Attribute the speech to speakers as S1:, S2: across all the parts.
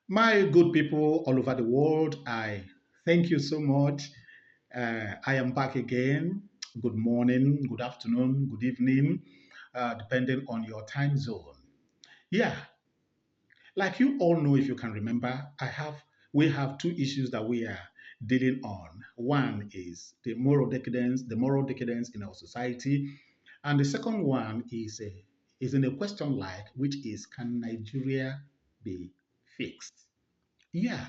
S1: My good people all over the world, I thank you so much. I am back again. Good morning, good afternoon, good evening, depending on your time zone. Yeah, like you all know, if you can remember, we have two issues that we are dealing on. One is the moral decadence in our society, and the second one is in a question like, which is, can Nigeria be fixed? Yeah.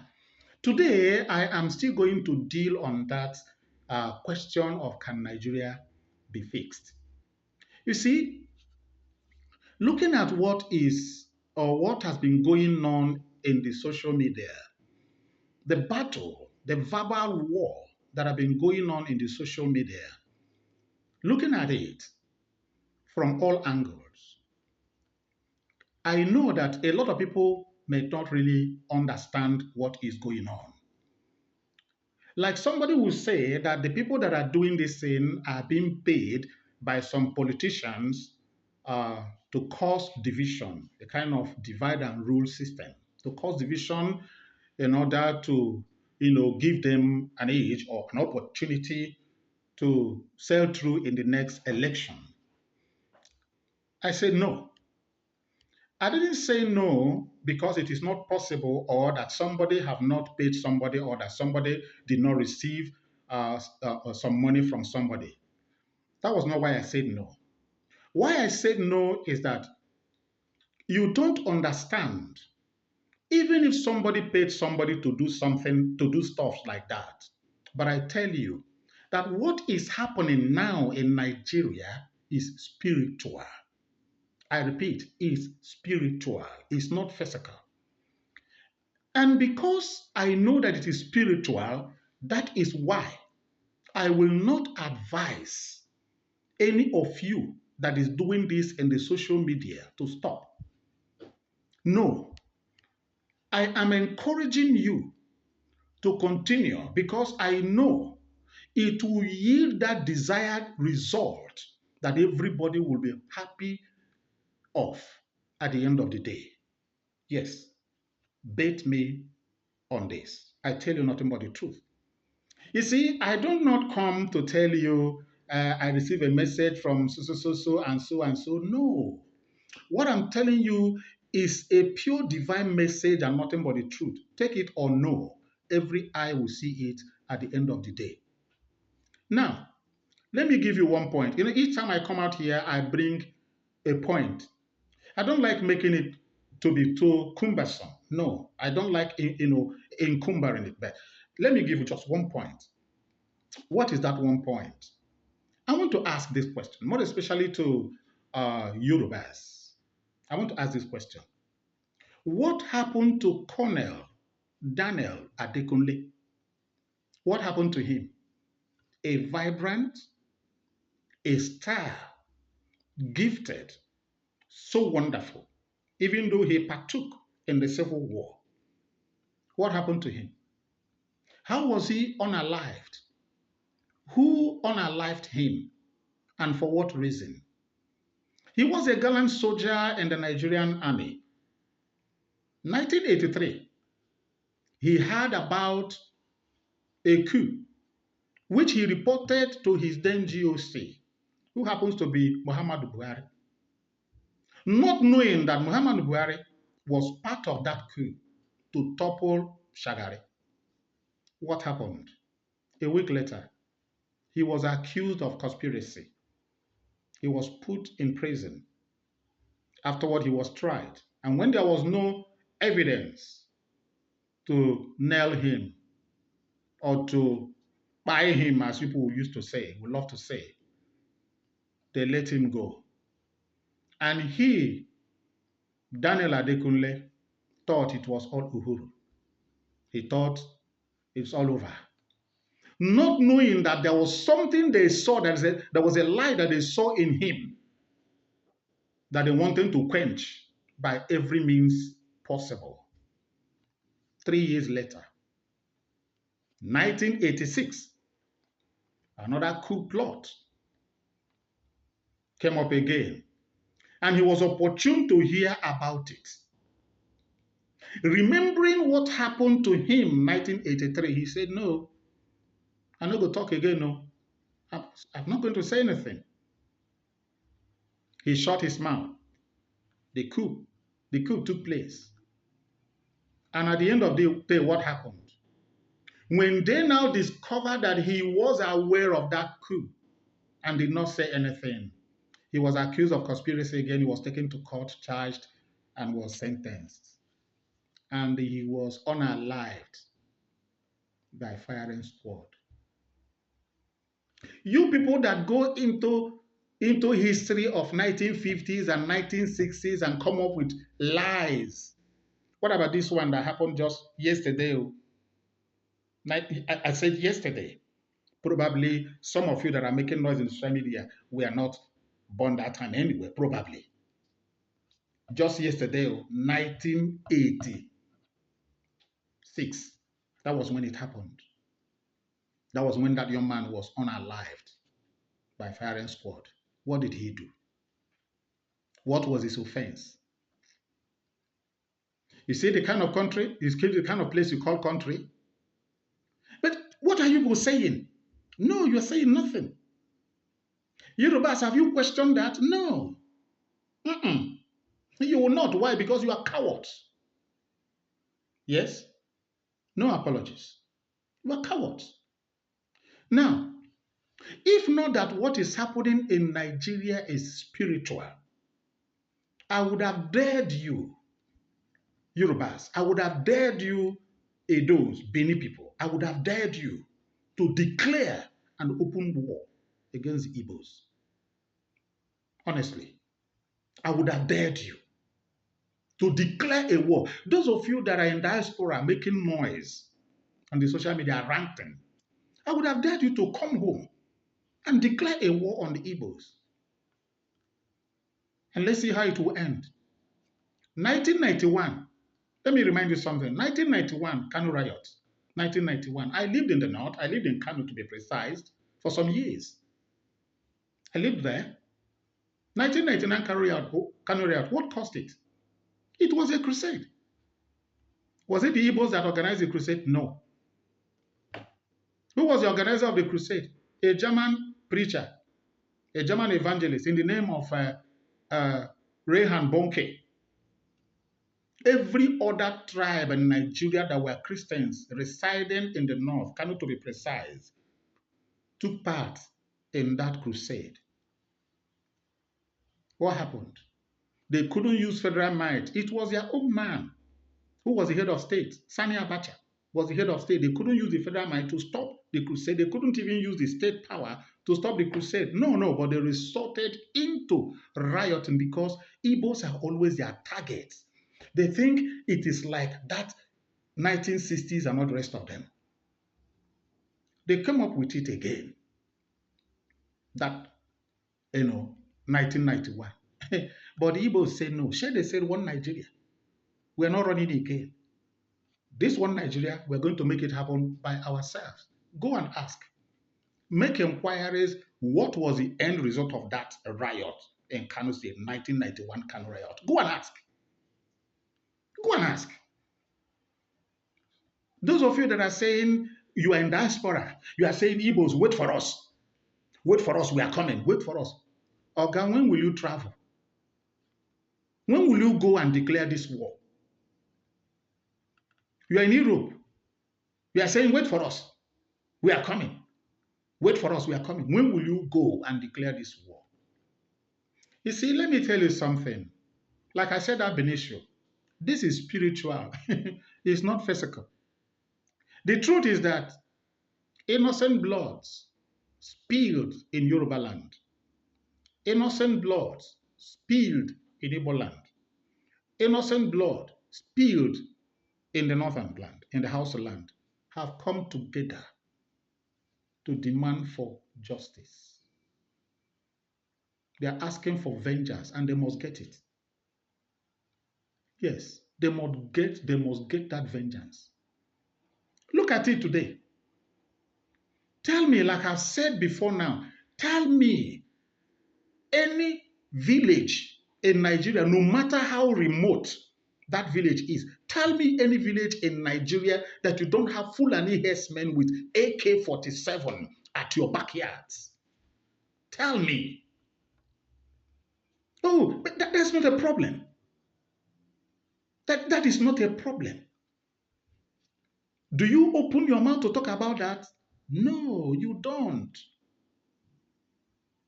S1: Today, I am still going to deal on that question of, can Nigeria be fixed? You see, looking at what is or what has been going on in the social media, the battle, the verbal war that have been going on in the social media, looking at it from all angles, I know that a lot of people may not really understand what is going on. Like somebody will say that the people that are doing this thing are being paid by some politicians to cause division, a kind of divide and rule system, to cause division in order to, give them an age or an opportunity to sail through in the next election. I said no. I didn't say no because it is not possible, or that somebody have not paid somebody, or that somebody did not receive some money from somebody. That was not why I said no. Why I said no is that you don't understand. Even if somebody paid somebody to do something, to do stuff like that, but I tell you that what is happening now in Nigeria is spiritual. I repeat, is spiritual, it's not physical. And because I know that it is spiritual, that is why I will not advise any of you that is doing this in the social media to stop. No, I am encouraging you to continue because I know it will yield that desired result that everybody will be happy of at the end of the day. Yes, bet me on this. I tell you nothing but the truth. You see, I do not come to tell you I receive a message from so and so and so. No. What I'm telling you is a pure divine message and nothing but the truth. Take it or no. Every eye will see it at the end of the day. Now, let me give you one point. Each time I come out here, I bring a point. I don't like making it to be too cumbersome. No, I don't like encumbering it. But let me give you just one point. What is that one point? I want to ask this question, more especially to Yorubas. I want to ask this question. What happened to Colonel Daniel Adekunle? What happened to him? A vibrant, a star, gifted, so wonderful, even though he partook in the Civil War. What happened to him? How was he unalived? Who unalived him? And for what reason? He was a gallant soldier in the Nigerian army. 1983, he heard about a coup, which he reported to his then GOC, who happens to be Muhammadu Buhari, not knowing that Muhammadu Buhari was part of that coup to topple Shagari. What happened? A week later, he was accused of conspiracy. He was put in prison. Afterward, he was tried. And when there was no evidence to nail him or to buy him, as people used to say, would love to say, they let him go. And he, Daniel Adekunle, thought it was all Uhuru. He thought it's all over. Not knowing that there was something they saw, there was a light that they saw in him that they wanted to quench by every means possible. 3 years later, 1986, another coup plot came up again, and he was opportune to hear about it. Remembering what happened to him in 1983, he said, no, I'm not going to talk again, no. I'm not going to say anything. He shut his mouth. The coup took place. And at the end of the day, what happened? When they now discovered that he was aware of that coup and did not say anything, he was accused of conspiracy again. He was taken to court, charged, and was sentenced. And he was unalived by firing squad. You people that go into history of 1950s and 1960s and come up with lies. What about this one that happened just yesterday? I said yesterday. Probably some of you that are making noise in social media were not born that time anyway, probably. Just yesterday, 1986. That was when it happened. That was when that young man was unalived by firing squad. What did he do? What was his offense? You see the kind of country, the kind of place you call country. But what are you saying? No, you're saying nothing. Yorubas, have you questioned that? No. You will not. Why? Because you are cowards. Yes? No apologies. You are cowards. Now, if not that what is happening in Nigeria is spiritual, I would have dared you, Yorubas, I would have dared you, Edos, Beni people, I would have dared you to declare an open war against the Igbos. Honestly, I would have dared you to declare a war. Those of you that are in diaspora making noise on the social media ranting, I would have dared you to come home and declare a war on the Igbos. And let's see how it will end. 1991, let me remind you something. 1991, Kano riot. 1991. I lived in the north. I lived in Kano, to be precise, for some years. I lived there. 1999 Kano riot. What caused it? It was a crusade. Was it the Igbos that organized the crusade? No. Who was the organizer of the crusade? A German preacher, a German evangelist in the name of Reinhard Bonnke. Every other tribe in Nigeria that were Christians residing in the north, Kano to be precise, took part in that crusade. What happened? They couldn't use federal might. It was their own man who was the head of state. Sani Abacha was the head of state. They couldn't use the federal might to stop the crusade. They couldn't even use the state power to stop the crusade. No, but they resorted into rioting because Igbos are always their targets. They think it is like that 1960s and all the rest of them. They came up with it again. That, 1991. But the Igbos said no. They said one Nigeria. We're not running again. This one Nigeria, we're going to make it happen by ourselves. Go and ask. Make inquiries. What was the end result of that riot in Kano State, 1991 Kano riot? Go and ask. Go and ask. Those of you that are saying you are in diaspora, you are saying, Igbos, wait for us. Wait for us, we are coming. Wait for us. Oga, when will you travel? When will you go and declare this war? You are in Europe. You are saying, wait for us. We are coming. Wait for us, we are coming. When will you go and declare this war? You see, let me tell you something. Like I said at Benicio, this is spiritual. It's not physical. The truth is that innocent blood spilled in Yoruba land. Innocent blood spilled in Igbo land. Innocent blood spilled in the northern land, in the Hausa land, have come together to demand for justice. They are asking for vengeance and they must get it. Yes, they must get that vengeance. Look at it today. Tell me, like I've said before now, tell me any village in Nigeria, no matter how remote that village is, Tell me any village in Nigeria that you don't have Fulani herdsmen with AK-47 at your backyards. Tell me. Oh, but that's not a problem. That is not a problem. Do you open your mouth to talk about that? No, you don't.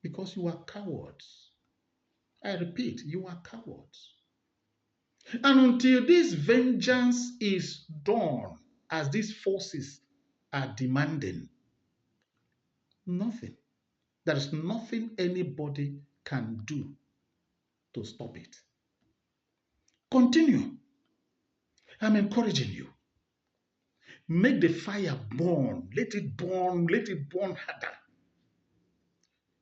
S1: Because you are cowards. I repeat, you are cowards. And until this vengeance is done, as these forces are demanding, nothing. There is nothing anybody can do to stop it. Continue. I'm encouraging you. Make the fire burn. Let it burn. Let it burn harder.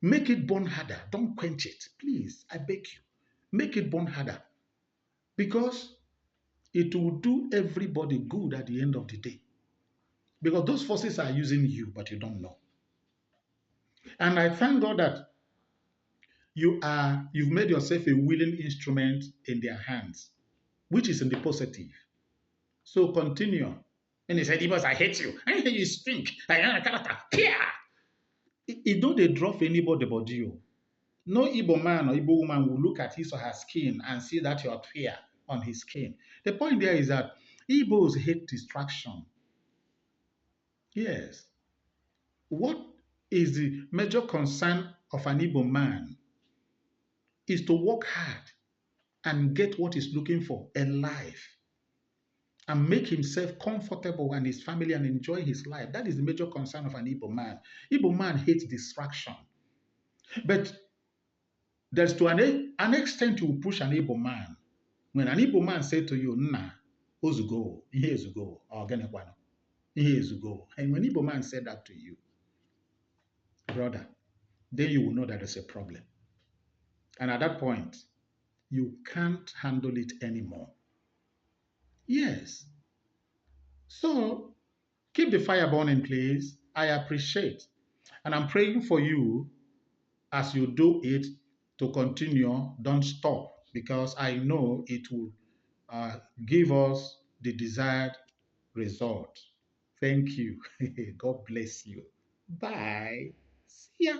S1: Make it burn harder. Don't quench it. Please, I beg you. Make it burn harder. Because it will do everybody good at the end of the day. Because those forces are using you, but you don't know. And I thank God that you've made yourself a willing instrument in their hands, which is in the positive. So continue. And he said, Ibos, I hate you. I hate you stink. It don't they drop anybody but you. No Igbo man or Igbo woman will look at his or her skin and see that you're clear on his skin. The point there is that Igbos hate distraction. Yes. What is the major concern of an Igbo man is to work hard and get what he's looking for, a life, and make himself comfortable and his family and enjoy his life. That is the major concern of an Igbo man. Igbo man hates distraction. But there's to an extent you will push an Igbo man. When an Igbo man say to you, Nna, ozugo, ihe ezugo, or genekwano, ihe ezugo. And when Igbo man said that to you, brother, then you will know that there's a problem. And at that point, you can't handle it anymore. Yes. So keep the fire burning, please. I appreciate. And I'm praying for you as you do it to continue. Don't stop, because I know it will give us the desired result. Thank you. God bless you. Bye. See ya.